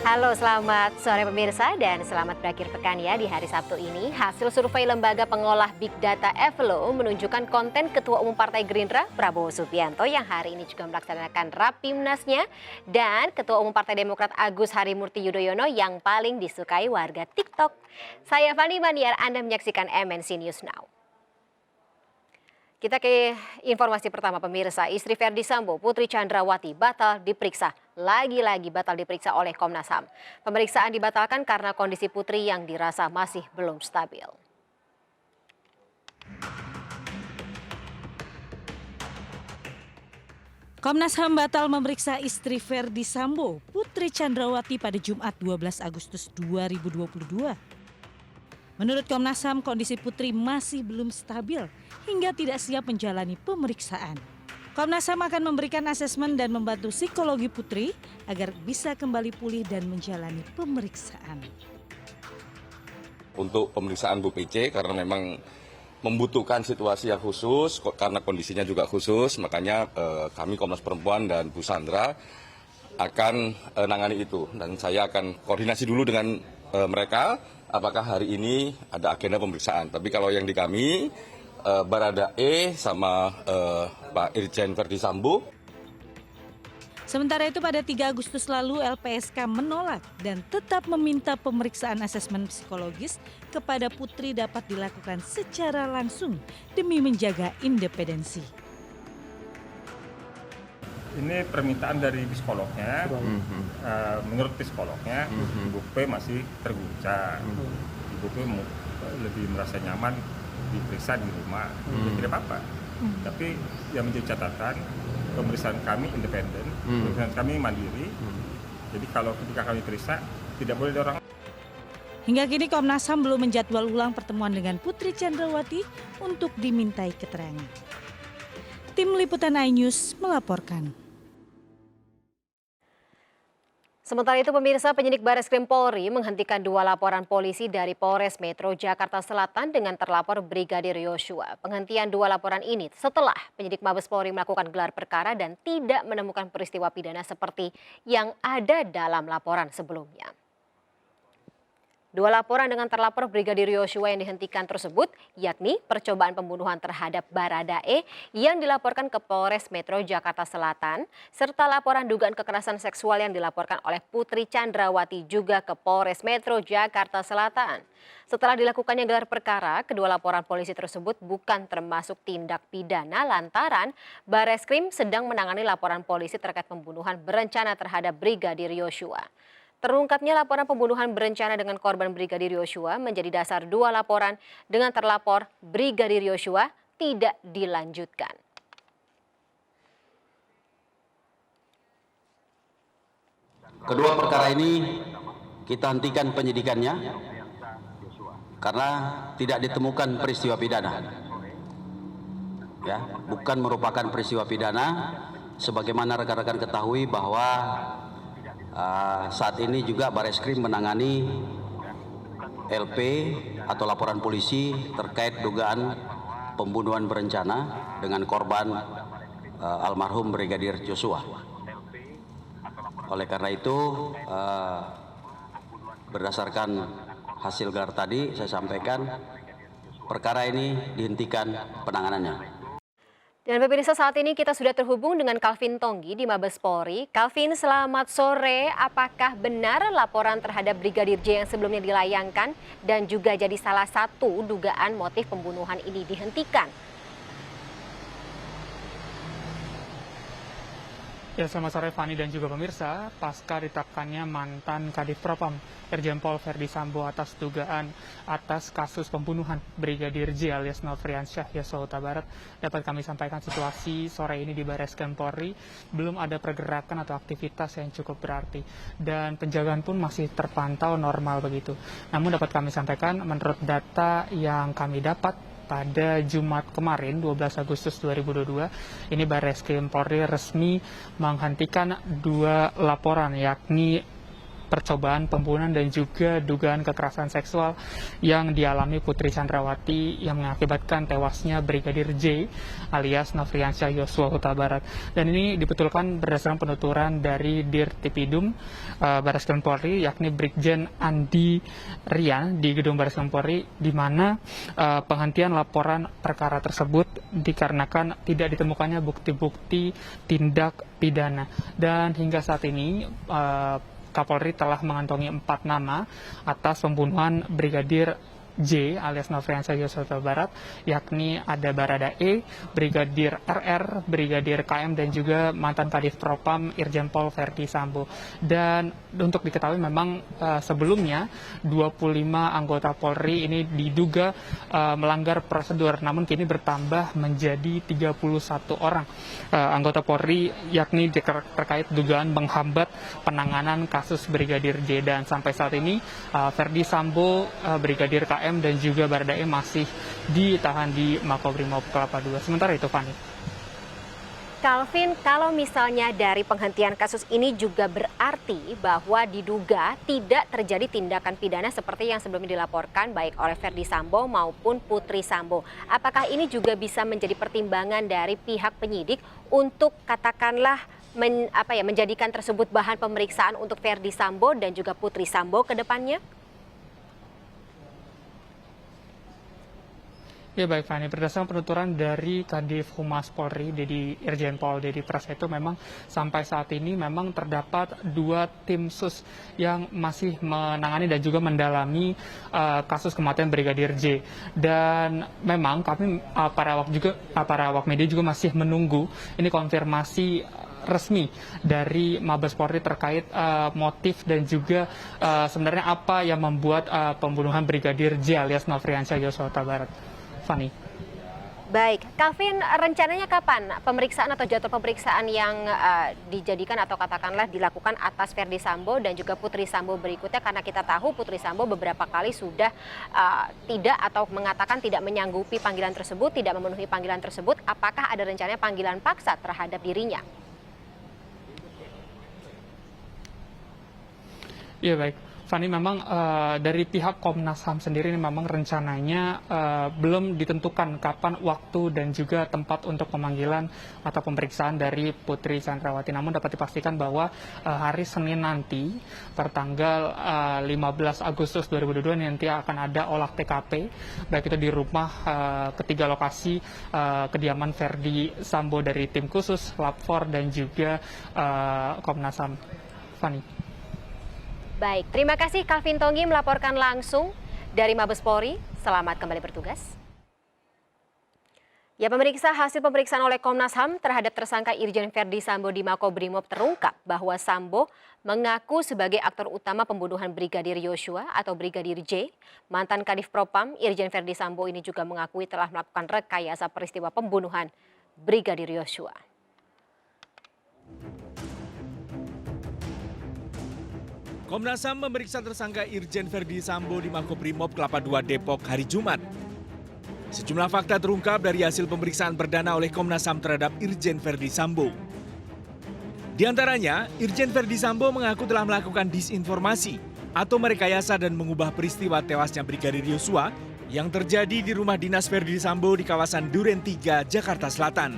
Halo, selamat sore pemirsa dan selamat berakhir pekan ya di hari Sabtu ini. Hasil survei lembaga pengolah Big Data Evelo menunjukkan konten Ketua Umum Partai Gerindra Prabowo Subianto yang hari ini juga melaksanakan Rapimnasnya dan Ketua Umum Partai Demokrat Agus Harimurti Yudhoyono yang paling disukai warga TikTok. Saya Fani Maniar, Anda menyaksikan MNC News Now. Kita ke informasi pertama pemirsa, istri Verdi Sambo, Putri Chandrawati batal diperiksa. Lagi-lagi batal diperiksa oleh Komnas HAM. Pemeriksaan dibatalkan karena kondisi Putri yang dirasa masih belum stabil. Komnas HAM batal memeriksa istri Verdi Sambo, Putri Chandrawati pada Jumat 12 Agustus 2022. Menurut Komnas HAM, kondisi Putri masih belum stabil hingga tidak siap menjalani pemeriksaan. Komnas HAM akan memberikan asesmen dan membantu psikologi Putri agar bisa kembali pulih dan menjalani pemeriksaan. Untuk pemeriksaan Bu PC karena memang membutuhkan situasi yang khusus, karena kondisinya juga khusus, makanya kami Komnas Perempuan dan Bu Sandra akan nangani itu. Dan saya akan koordinasi dulu dengan mereka, apakah hari ini ada agenda pemeriksaan. Tapi kalau yang di kami, Baradae sama Pak Irjen Verdi Sambo. Sementara itu pada 3 Agustus lalu LPSK menolak dan tetap meminta pemeriksaan asesmen psikologis kepada Putri dapat dilakukan secara langsung demi menjaga independensi. Ini permintaan dari psikolognya, menurut psikolognya Ibu P masih terguncang, Ibu P lebih merasa nyaman diperiksa di rumah, tidak apa-apa. Tapi yang menjadi catatan, pemeriksaan kami independen, pemeriksaan kami mandiri, jadi kalau ketika kami periksa tidak boleh ada orang. Hingga kini Komnas HAM belum menjadwal ulang pertemuan dengan Putri Chandrawati untuk dimintai keterangan. Tim Liputan iNews melaporkan. Sementara itu pemirsa, penyidik Bareskrim Polri menghentikan 2 laporan polisi dari Polres Metro Jakarta Selatan dengan terlapor Brigadir Yosua. Penghentian 2 laporan ini setelah penyidik Mabes Polri melakukan gelar perkara dan tidak menemukan peristiwa pidana seperti yang ada dalam laporan sebelumnya. 2 laporan dengan terlapor Brigadir Yosua yang dihentikan tersebut yakni percobaan pembunuhan terhadap Baradae yang dilaporkan ke Polres Metro Jakarta Selatan serta laporan dugaan kekerasan seksual yang dilaporkan oleh Putri Chandrawati juga ke Polres Metro Jakarta Selatan. Setelah dilakukannya gelar perkara, kedua laporan polisi tersebut bukan termasuk tindak pidana lantaran Bareskrim sedang menangani laporan polisi terkait pembunuhan berencana terhadap Brigadir Yosua. Terungkapnya laporan pembunuhan berencana dengan korban Brigadir Yosua menjadi dasar 2 laporan dengan terlapor Brigadir Yosua tidak dilanjutkan. Kedua perkara ini kita hentikan penyidikannya karena tidak ditemukan peristiwa pidana. Ya, bukan merupakan peristiwa pidana sebagaimana rekan-rekan ketahui bahwa saat ini juga Bareskrim menangani LP atau laporan polisi terkait dugaan pembunuhan berencana dengan korban almarhum Brigadir Yosua. Oleh karena itu, berdasarkan hasil gelar tadi saya sampaikan perkara ini dihentikan penanganannya. Dan pemirsa, saat ini kita sudah terhubung dengan Calvin Tonggi di Mabes Polri. Calvin, selamat sore. Apakah benar laporan terhadap Brigadir J yang sebelumnya dilayangkan dan juga jadi salah satu dugaan motif pembunuhan ini dihentikan? Ya, selamat sore Fani dan juga pemirsa. Pasca ditetapkannya mantan Kadif Propam Irjen Pol Verdi Sambo atas dugaan atas kasus pembunuhan Brigadir J alias Nofriansyah Yosua Huta Barat, dapat kami sampaikan situasi sore ini di Bareskrim Polri belum ada pergerakan atau aktivitas yang cukup berarti dan penjagaan pun masih terpantau normal begitu. Namun dapat kami sampaikan menurut data yang kami dapat pada Jumat kemarin 12 Agustus 2022 ini Bareskrim Polri resmi menghentikan 2 laporan yakni percobaan pembunuhan dan juga dugaan kekerasan seksual yang dialami Putri Chandrawati yang mengakibatkan tewasnya Brigadir J alias Nofriansyah Yosua Huta Barat. Dan ini dibetulkan berdasarkan penuturan dari Dirtipidum Barreskrim Polri, yakni Brigjen Andi Rian di gedung Barreskrim Polri, di mana penghentian laporan perkara tersebut dikarenakan tidak ditemukannya bukti-bukti tindak pidana. Dan hingga saat ini Kapolri telah mengantongi 4 nama atas pembunuhan Brigadir J alias Nofriansyah Yosua Huta Barat, yakni ada Baradae, Brigadir RR, Brigadir KM, dan juga mantan Kadif Propam Irjen Pol Verdi Sambo. Dan untuk diketahui memang sebelumnya 25 anggota Polri ini diduga melanggar prosedur, namun kini bertambah menjadi 31 orang anggota Polri, yakni terkait dugaan menghambat penanganan kasus Brigadir J. Dan sampai saat ini Verdi Sambo, Brigadir KM, dan juga Baradae masih ditahan di Makobrimob Kelapa II. Sementara itu, Fani. Calvin, kalau misalnya dari penghentian kasus ini juga berarti bahwa diduga tidak terjadi tindakan pidana seperti yang sebelumnya dilaporkan baik oleh Verdi Sambo maupun Putri Sambo. Apakah ini juga bisa menjadi pertimbangan dari pihak penyidik untuk katakanlah menjadikan tersebut bahan pemeriksaan untuk Verdi Sambo dan juga Putri Sambo ke depannya? Ya baik Fani, berdasarkan penuturan dari Kadif Humas Polri, Irjen Pol Dedi Prasetyo, memang sampai saat ini memang terdapat 2 tim sus yang masih menangani dan juga mendalami kasus kematian Brigadir J. Dan memang kami para awak media juga masih menunggu ini konfirmasi resmi dari Mabes Polri terkait motif dan juga sebenarnya apa yang membuat pembunuhan Brigadir J alias Nofriansyah Yosua Huta Barat. Fani. Baik, Calvin, rencananya kapan pemeriksaan atau jadwal pemeriksaan yang dijadikan atau katakanlah dilakukan atas Verdi Sambo dan juga Putri Sambo berikutnya? Karena kita tahu Putri Sambo beberapa kali sudah tidak atau mengatakan tidak menyanggupi panggilan tersebut, tidak memenuhi panggilan tersebut. Apakah ada rencananya panggilan paksa terhadap dirinya? Ya baik. Fani, memang dari pihak Komnas HAM sendiri ini memang rencananya belum ditentukan kapan waktu dan juga tempat untuk pemanggilan atau pemeriksaan dari Putri Chandrawati. Namun dapat dipastikan bahwa hari Senin nanti, pertanggal 15 Agustus 2022 nanti akan ada olah TKP, baik itu di rumah ketiga lokasi kediaman Verdi Sambo dari tim khusus, Lab 4, dan juga Komnas HAM. Fani. Baik, terima kasih Calvin Tonggi melaporkan langsung dari Mabes Polri. Selamat kembali bertugas. Ya, hasil pemeriksaan oleh Komnas HAM terhadap tersangka Irjen Verdi Sambo di Makobrimob terungkap bahwa Sambo mengaku sebagai aktor utama pembunuhan Brigadir Yosua atau Brigadir J. Mantan Kadif Propam Irjen Verdi Sambo ini juga mengakui telah melakukan rekayasa peristiwa pembunuhan Brigadir Yosua. Komnas HAM memeriksa tersangka Irjen Verdi Sambo di Makobrimob Kelapa II Depok hari Jumat. Sejumlah fakta terungkap dari hasil pemeriksaan perdana oleh Komnas HAM terhadap Irjen Verdi Sambo. Di antaranya, Irjen Verdi Sambo mengaku telah melakukan disinformasi atau merekayasa dan mengubah peristiwa tewasnya Brigadir Yosua yang terjadi di rumah dinas Verdi Sambo di kawasan Duren 3, Jakarta Selatan.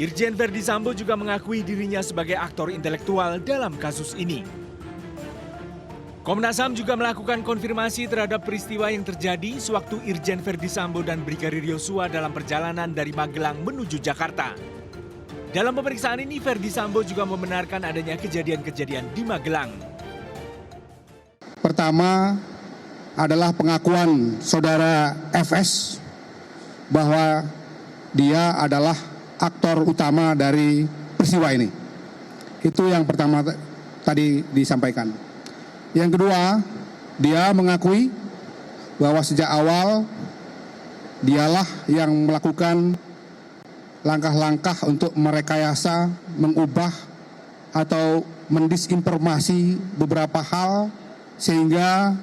Irjen Verdi Sambo juga mengakui dirinya sebagai aktor intelektual dalam kasus ini. Komnas HAM juga melakukan konfirmasi terhadap peristiwa yang terjadi sewaktu Irjen Verdi Sambo dan Brigadir Yosua dalam perjalanan dari Magelang menuju Jakarta. Dalam pemeriksaan ini, Verdi Sambo juga membenarkan adanya kejadian-kejadian di Magelang. Pertama adalah pengakuan saudara FS bahwa dia adalah aktor utama dari peristiwa ini. Itu yang pertama tadi disampaikan. Yang kedua, dia mengakui bahwa sejak awal dialah yang melakukan langkah-langkah untuk merekayasa, mengubah atau mendisinformasi beberapa hal sehingga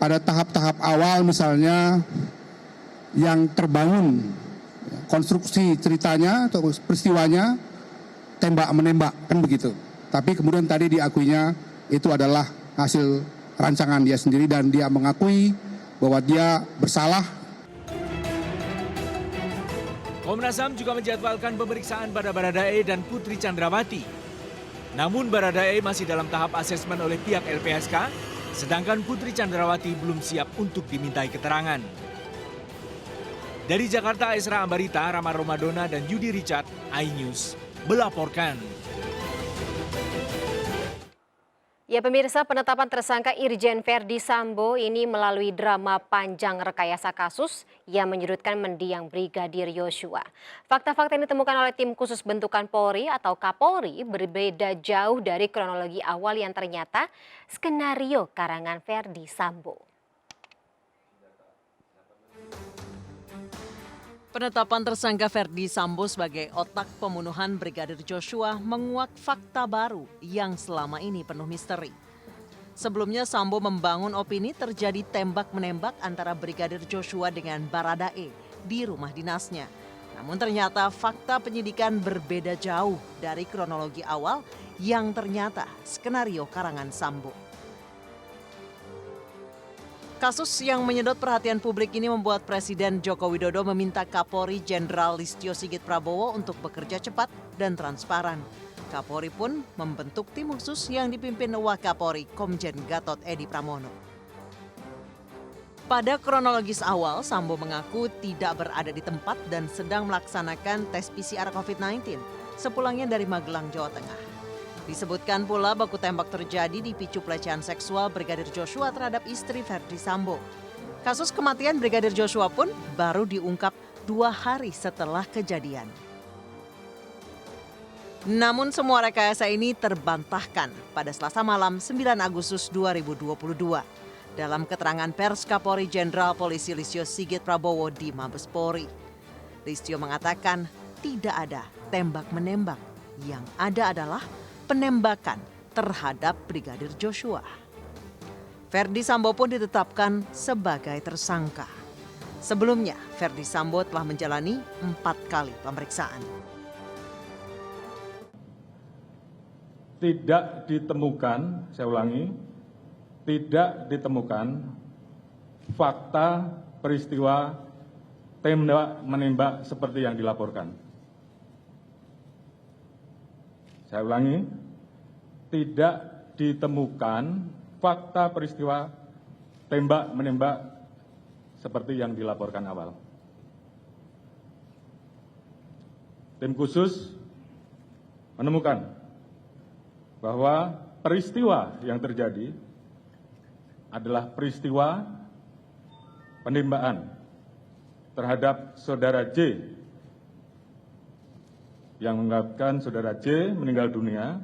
pada tahap-tahap awal misalnya yang terbangun konstruksi ceritanya atau peristiwanya tembak-menembak kan begitu. Tapi kemudian tadi diakuinya itu adalah hasil rancangan dia sendiri dan dia mengakui bahwa dia bersalah. Komnas HAM juga menjadwalkan pemeriksaan pada Baradae dan Putri Chandrawati. Namun Baradae masih dalam tahap asesmen oleh pihak LPSK, sedangkan Putri Chandrawati belum siap untuk dimintai keterangan. Dari Jakarta, Esra Ambarita, Rama Romadona, dan Yudi Richard, iNews melaporkan. Ya pemirsa, penetapan tersangka Irjen Verdi Sambo ini melalui drama panjang rekayasa kasus yang menyudutkan mendiang Brigadir Yosua. Fakta-fakta yang ditemukan oleh tim khusus bentukan Polri atau Kapolri berbeda jauh dari kronologi awal yang ternyata skenario karangan Verdi Sambo. Penetapan tersangka Verdi Sambo sebagai otak pembunuhan Brigadir Joshua menguak fakta baru yang selama ini penuh misteri. Sebelumnya Sambo membangun opini terjadi tembak-menembak antara Brigadir Joshua dengan Baradae di rumah dinasnya. Namun ternyata fakta penyidikan berbeda jauh dari kronologi awal yang ternyata skenario karangan Sambo. Kasus yang menyedot perhatian publik ini membuat Presiden Joko Widodo meminta Kapolri Jenderal Listio Sigit Prabowo untuk bekerja cepat dan transparan. Kapolri pun membentuk tim khusus yang dipimpin Wakapolri Komjen Gatot Edi Pramono. Pada kronologis awal, Sambo mengaku tidak berada di tempat dan sedang melaksanakan tes PCR COVID-19 sepulangnya dari Magelang, Jawa Tengah. Disebutkan pula baku tembak terjadi dipicu pelecehan seksual Brigadir Joshua terhadap istri Verdi Sambo. Kasus kematian Brigadir Joshua pun baru diungkap 2 hari setelah kejadian. Namun semua rekayasa ini terbantahkan pada Selasa malam 9 Agustus 2022. Dalam keterangan pers Kapolri Jenderal Polisi Listio Sigit Prabowo di Mabes Polri. Listio mengatakan tidak ada tembak-menembak, yang ada adalah penembakan terhadap Brigadir Joshua. Verdi Sambo pun ditetapkan sebagai tersangka. Sebelumnya, Verdi Sambo telah menjalani 4 kali pemeriksaan. Tidak ditemukan, saya ulangi, tidak ditemukan fakta peristiwa tembak-menembak seperti yang dilaporkan. Saya ulangi, tidak ditemukan fakta peristiwa tembak-menembak seperti yang dilaporkan awal. Tim khusus menemukan bahwa peristiwa yang terjadi adalah peristiwa penembakan terhadap saudara J yang mengakibatkan saudara J meninggal dunia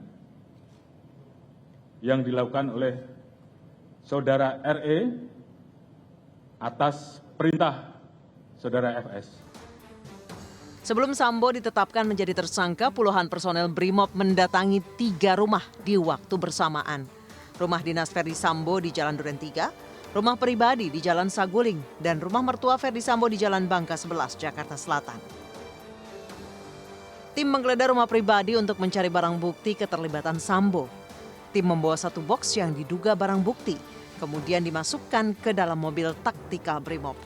yang dilakukan oleh saudara RE atas perintah saudara FS. Sebelum Sambo ditetapkan menjadi tersangka, puluhan personel Brimob mendatangi 3 rumah di waktu bersamaan. Rumah dinas Verdi Sambo di Jalan Duren 3, rumah pribadi di Jalan Saguling, dan rumah mertua Verdi Sambo di Jalan Bangka 11, Jakarta Selatan. Tim menggeledah rumah pribadi untuk mencari barang bukti keterlibatan Sambo. Tim membawa 1 box yang diduga barang bukti, kemudian dimasukkan ke dalam mobil taktikal Brimob.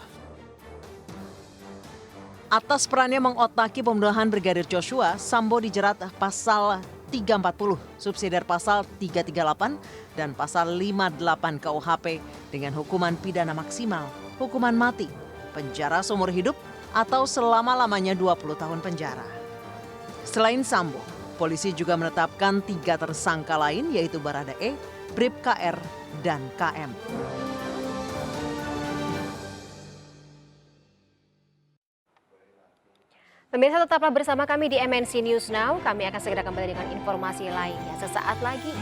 Atas perannya mengotaki pembunuhan Brigadir Joshua, Sambo dijerat pasal 340, subsidiar pasal 338, dan pasal 58 KUHP dengan hukuman pidana maksimal, hukuman mati, penjara seumur hidup, atau selama-lamanya 20 tahun penjara. Selain Sambo, polisi juga menetapkan 3 tersangka lain yaitu Baradae, Bribka R, dan KM. Pemirsa tetaplah bersama kami di MNC News Now. Kami akan segera kembali dengan informasi lainnya sesaat lagi.